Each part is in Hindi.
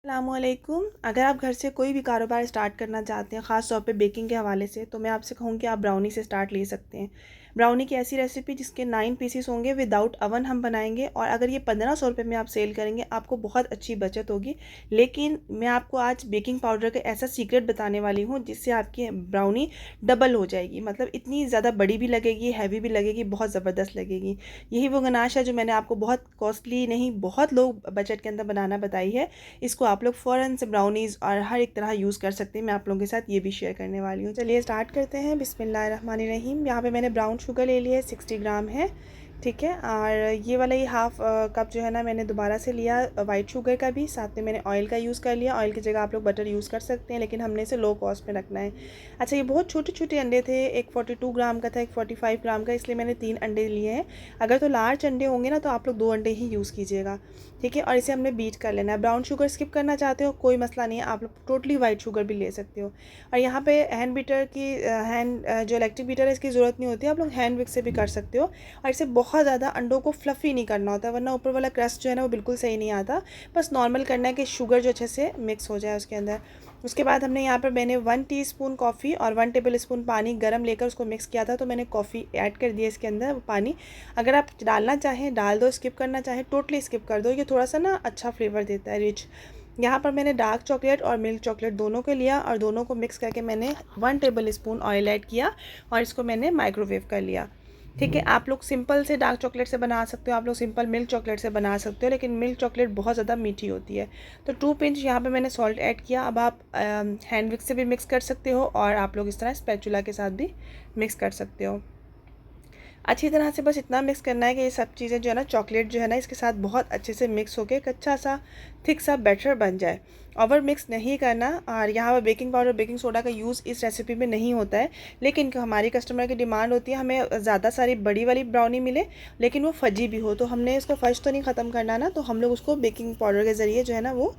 अस्सलामुअलैकुम। अगर आप घर से कोई भी कारोबार स्टार्ट करना चाहते हैं, ख़ास तौर पे बेकिंग के हवाले से, तो मैं आपसे कहूँ कि आप ब्राउनी से स्टार्ट ले सकते हैं। ब्राउनी की ऐसी रेसिपी जिसके 9 पीसीस होंगे, विदाउट अवन हम बनाएंगे, और अगर ये 1500 रुपये में आप सेल करेंगे, आपको बहुत अच्छी बचत होगी। लेकिन मैं आपको आज बेकिंग पाउडर का ऐसा सीक्रेट बताने वाली हूँ जिससे आपकी ब्राउनी डबल हो जाएगी। मतलब इतनी ज़्यादा बड़ी भी लगेगी, हैवी भी लगेगी, बहुत ज़बरदस्त लगेगी। यही वो गनाश है जो मैंने आपको बहुत कॉस्टली नहीं, बहुत लो बजट के अंदर बनाना बताई है। इसको आप लोग फ़ौरन से ब्राउनीज़ और हर एक तरह यूज़ कर सकते हैं। मैं आप लोगों के साथ ये भी शेयर करने वाली हूँ। चलिए स्टार्ट करते हैं। बिस्मिल्लाहिर्रहमानिर्रहीम। यहाँ पे मैंने ब्राउन शुगर ले लिया है, 60 ग्राम है, ठीक है। और ये वाला ही हाफ़ कप जो है ना, मैंने दोबारा से लिया वाइट शुगर का भी। साथ में मैंने ऑयल का यूज़ कर लिया। ऑयल की जगह आप लोग बटर यूज़ कर सकते हैं, लेकिन हमने इसे लो कॉस्ट में रखना है। अच्छा, ये बहुत छोटे छोटे अंडे थे। एक 42 ग्राम का था, एक 45 ग्राम का, इसलिए मैंने 3 अंडे लिए हैं। अगर तो लार्ज अंडे होंगे ना, तो आप लोग 2 अंडे ही यूज़ कीजिएगा, ठीक है। और इसे हमने बीट कर लेना है। ब्राउन शुगर स्किप करना चाहते हो कोई मसला नहीं है, आप लोग टोटली वाइट शुगर भी ले सकते हो। और यहाँ पे हैंड बीटर की जो इलेक्ट्रिक बीटर है, इसकी ज़रूरत नहीं होती, आप लोग हैंड विक से भी कर सकते हो। और इसे बहुत ज़्यादा अंडों को फ्लफ़ी नहीं करना होता, वरना ऊपर वाला क्रस्ट जो है ना, वो बिल्कुल सही नहीं आता। बस नॉर्मल करना है कि शुगर जो अच्छे से मिक्स हो जाए उसके अंदर। उसके बाद हमने यहाँ पर मैंने 1 टीस्पून कॉफ़ी और 1 टेबल स्पून पानी गर्म लेकर उसको मिक्स किया था, तो मैंने कॉफ़ी ऐड कर दिया इसके अंदर, पानी। अगर आप डालना चाहें डाल दो, स्किप करना चाहें टोटली स्किप कर दो। ये थोड़ा सा ना अच्छा फ्लेवर देता है, रिच। यहाँ पर मैंने डार्क चॉकलेट और मिल्क चॉकलेट दोनों को लिया, और दोनों को मिक्स करके मैंने 1 टेबल स्पून ऑयल ऐड किया, और इसको मैंने माइक्रोवेव कर लिया, ठीक है। आप लोग सिंपल से डार्क चॉकलेट से बना सकते हो, आप लोग सिंपल मिल्क चॉकलेट से बना सकते हो, लेकिन मिल्क चॉकलेट बहुत ज़्यादा मीठी होती है। तो 2 पिंच यहाँ पे मैंने सॉल्ट ऐड किया। अब आप हैंड विक से भी मिक्स कर सकते हो, और आप लोग इस तरह स्पैचुला के साथ भी मिक्स कर सकते हो। अच्छी तरह से बस इतना मिक्स करना है कि ये सब चीज़ें जो है ना, चॉकलेट जो है ना, इसके साथ बहुत अच्छे से मिक्स होके एक अच्छा सा थिक सा बैटर बन जाए। ओवर मिक्स नहीं करना। और यहाँ पर बेकिंग पाउडर, बेकिंग सोडा का यूज़ इस रेसिपी में नहीं होता है, लेकिन हमारी कस्टमर की डिमांड होती है हमें ज़्यादा सारी बड़ी वाली ब्राउनी मिले, लेकिन वो फजी भी हो। तो हमने इसको फज तो नहीं ख़त्म करना ना, तो हम लोग उसको बेकिंग पाउडर के ज़रिए जो है ना, वो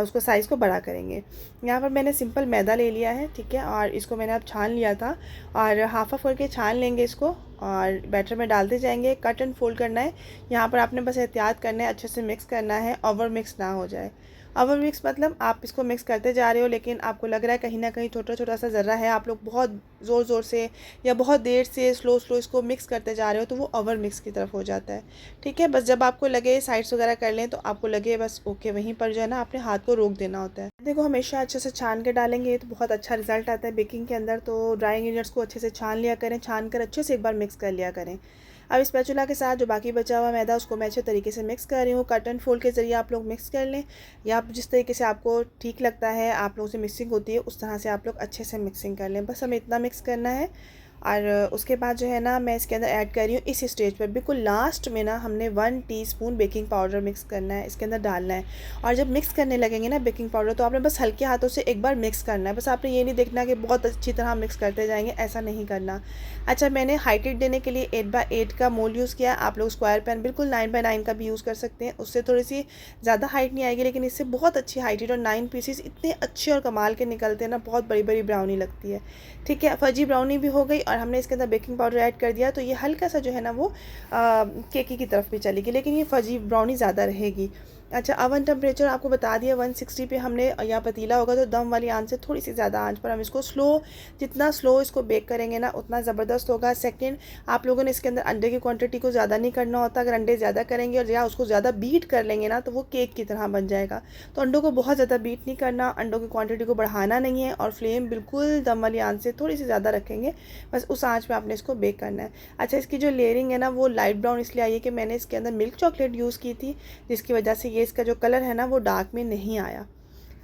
उसको साइज़ को बड़ा करेंगे। यहाँ पर मैंने सिंपल मैदा ले लिया है, ठीक है, और इसको मैंने अब छान लिया था, और हाफ ऑफ करके छान लेंगे इसको, और बैटर में डालते जाएंगे। कट एंड फोल्ड करना है। यहाँ पर आपने बस एहतियात करना है, अच्छे से मिक्स करना है, ओवर मिक्स ना हो जाए। ओवर मिक्स मतलब आप इसको मिक्स करते जा रहे हो, लेकिन आपको लग रहा है कहीं ना कहीं छोटा छोटा सा ज़र्रा है, आप लोग बहुत ज़ोर ज़ोर से या बहुत देर से स्लो स्लो इसको मिक्स करते जा रहे हो, तो वो ओवर मिक्स की तरफ हो जाता है, ठीक है। बस जब आपको लगे साइड्स वगैरह कर लें, तो आपको लगे बस ओके, वहीं पर जो है ना, अपने हाथ को रोक देना होता है। देखो, हमेशा अच्छे से छान के डालेंगे तो बहुत अच्छा रिजल्ट आता है बेकिंग के अंदर। तो ड्राई इंग्रेडिएंट्स को अच्छे से छान लिया करें, छान कर अच्छे से एक बार मिक्स कर लिया करें। अब स्पैचुला के साथ जो बाकी बचा हुआ मैदा, उसको मैं अच्छे तरीके से मिक्स कर रही हूँ। कट एंड फोल्ड के ज़रिए आप लोग मिक्स कर लें, या आप जिस तरीके से आपको ठीक लगता है, आप लोगों से मिक्सिंग होती है, उस तरह से आप लोग अच्छे से मिक्सिंग कर लें। बस हमें इतना मिक्स करना है। और उसके बाद जो है ना, मैं इसके अंदर ऐड कर रही हूँ इस स्टेज पर बिल्कुल लास्ट में ना, हमने 1 टीस्पून बेकिंग पाउडर मिक्स करना है, इसके अंदर डालना है। और जब मिक्स करने लगेंगे ना बेकिंग पाउडर, तो आपने बस हल्के हाथों से एक बार मिक्स करना है। बस आपने ये नहीं देखना कि बहुत अच्छी तरह मिक्स करते जाएंगे, ऐसा नहीं करना। अच्छा, मैंने हाइटेड देने के लिए 8x8 का मोल्ड यूज़ किया। आप लोग स्क्वायर पैन बिल्कुल 9x9 का भी यूज़ कर सकते हैं, उससे थोड़ी सी ज़्यादा हाइट नहीं आएगी, लेकिन इससे बहुत अच्छी हाइटेड और 9 पीसीस इतने अच्छे और कमाल के निकलते हैं ना, बहुत बड़ी बड़ी ब्राउनी लगती है, ठीक है। फजी ब्राउनी भी हो गई, और हमने इसके अंदर बेकिंग पाउडर ऐड कर दिया, तो ये हल्का सा जो है ना, वो केकी की तरफ भी चलेगी, लेकिन ये फजी ब्राउनी ज़्यादा रहेगी। अच्छा, अवन टेम्परेचर आपको बता दिया 160 पे हमने, या पतीला होगा तो दम वाली आंच से थोड़ी सी ज़्यादा आंच पर हम इसको जितना स्लो इसको बेक करेंगे ना, उतना ज़बरदस्त होगा। सेकंड, आप लोगों ने इसके अंदर अंडे की क्वांटिटी को ज़्यादा नहीं करना होता। अगर अंडे ज़्यादा करेंगे और या उसको ज़्यादा बीट कर लेंगे ना, तो वो केक की तरह बन जाएगा। तो अंडों को बहुत ज़्यादा बीट नहीं करना, अंडों की क्वान्टिटी को बढ़ाना नहीं है, और फ्लेम बिल्कुल दम वाली आंच से थोड़ी सी ज़्यादा रखेंगे। बस उस आंच में आपने इसको बेक करना है। अच्छा, इसकी जो लेयरिंग है ना, वो लाइट ब्राउन इसलिए आई है कि मैंने इसके अंदर मिल्क चॉकलेट यूज़ की थी, जिसकी वजह से ये इसका जो कलर है ना, वो डार्क में नहीं आया।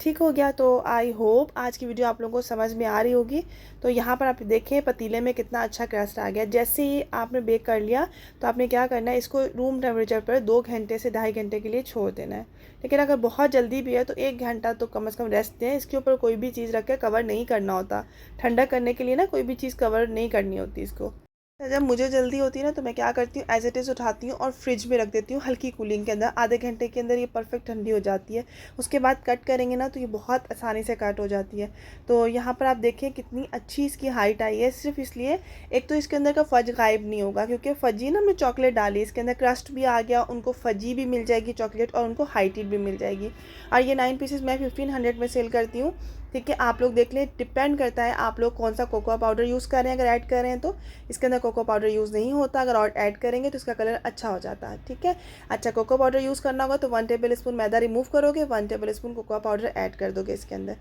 ठीक हो गया। तो आई होप आज की वीडियो आप लोगों को समझ में आ रही होगी। तो यहाँ पर आप देखें पतीले में कितना अच्छा क्रस्ट आ गया। जैसे ही आपने बेक कर लिया, तो आपने क्या करना है, इसको रूम टेम्परेचर पर 2 घंटे से 2.5 घंटे के लिए छोड़ देना है। लेकिन अगर बहुत जल्दी भी है, तो 1 घंटा तो कम से कम रेस्ट दें। इसके ऊपर कोई भी चीज़ रख के कवर नहीं करना होता। ठंडा करने के लिए ना, कोई भी चीज़ कवर नहीं करनी होती इसको। तो जब मुझे जल्दी होती है ना, तो मैं क्या करती हूँ, एज़ इट इज़ उठाती हूँ और फ्रिज में रख देती हूँ हल्की कूलिंग के अंदर। आधे घंटे के अंदर ये परफेक्ट ठंडी हो जाती है। उसके बाद कट करेंगे ना, तो ये बहुत आसानी से कट हो जाती है। तो यहाँ पर आप देखें कितनी अच्छी इसकी हाइट आई है, सिर्फ इसलिए एक तो इसके अंदर का फज गायब नहीं होगा, क्योंकि फजी ना हमने चॉकलेट डाली, इसके अंदर क्रस्ट भी आ गया, उनको फजी भी मिल जाएगी चॉकलेट, और उनको हाइटेड भी मिल जाएगी। और ये 9 पीसेस मैं 1500 में सेल करती हूँ। ठीक है, आप लोग देख लें, डिपेंड करता है आप लोग कौन सा कोकोआ पाउडर यूज़ कर रहे हैं। अगर ऐड कर रहे हैं तो इसके अंदर कोको पाउडर यूज़ नहीं होता, अगर और ऐड करेंगे तो इसका कलर अच्छा हो जाता है। ठीक है, अच्छा कोको पाउडर यूज़ करना होगा तो 1 टेबल स्पून मैदा रिमूव करोगे, 1 tablespoon cocoa powder add कर दोगे इसके अंदर।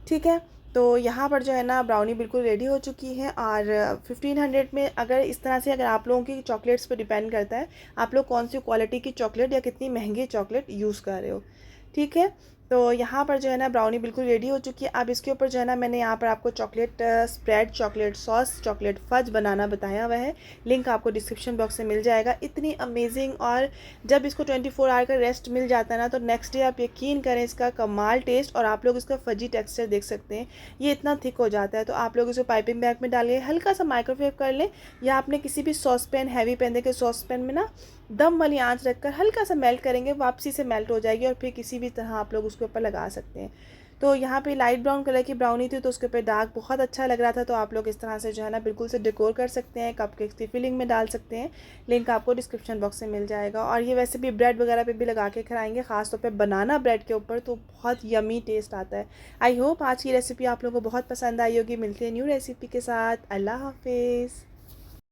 ठीक है, तो यहाँ पर जो है ना ब्राउनी बिल्कुल रेडी हो चुकी है। और 1500 में अगर इस तरह से, अगर आप लोगों की चॉकलेट्स पर डिपेंड करता है आप लोग कौन सी क्वालिटी की चॉकलेट या कितनी महंगी चॉकलेट यूज़ कर रहे हो। ठीक है, तो यहाँ पर जो है ना ब्राउनी बिल्कुल रेडी हो चुकी है। अब इसके ऊपर जो है ना मैंने यहाँ पर आपको chocolate spread, chocolate sauce, chocolate fudge बनाना बताया हुआ है। लिंक आपको डिस्क्रिप्शन बॉक्स में मिल जाएगा। इतनी अमेजिंग, और जब इसको 24 आवर का रेस्ट मिल जाता है ना, तो नेक्स्ट डे आप यकीन करें इसका कमाल टेस्ट, और आप लोग इसका फजी टेक्सचर देख सकते हैं। ये इतना थिक हो जाता है। तो आप लोग इसे पाइपिंग बैग में डालिए, हल्का सा माइक्रोवेव कर लें, या आपने किसी भी सॉस पैन, हैवी पैन देके सॉस पैन में ना दम वाली आंच रखकर हल्का सा मेल्ट करेंगे, वापसी से मेल्ट हो जाएगी, और फिर किसी भी तरह आप लोग उसके ऊपर लगा सकते हैं। तो यहाँ पे लाइट ब्राउन कलर की ब्राउनी थी, तो उसके ऊपर डार्क बहुत अच्छा लग रहा था। तो आप लोग इस तरह से जो है ना बिल्कुल से डेकोर कर सकते हैं, कपकेक्स की फिलिंग में डाल सकते हैं। लिंक आपको डिस्क्रिप्शन बॉक्स में मिल जाएगा। और ये वैसे भी ब्रेड वगैरह पे भी लगा के खाएंगे, खासतौर पे बनाना ब्रेड के ऊपर, तो बहुत यमी टेस्ट आता है। आई होप आज की रेसिपी आप लोगों को बहुत पसंद आई होगी। मिलती है न्यू रेसिपी के साथ। अल्लाह हाफिज़।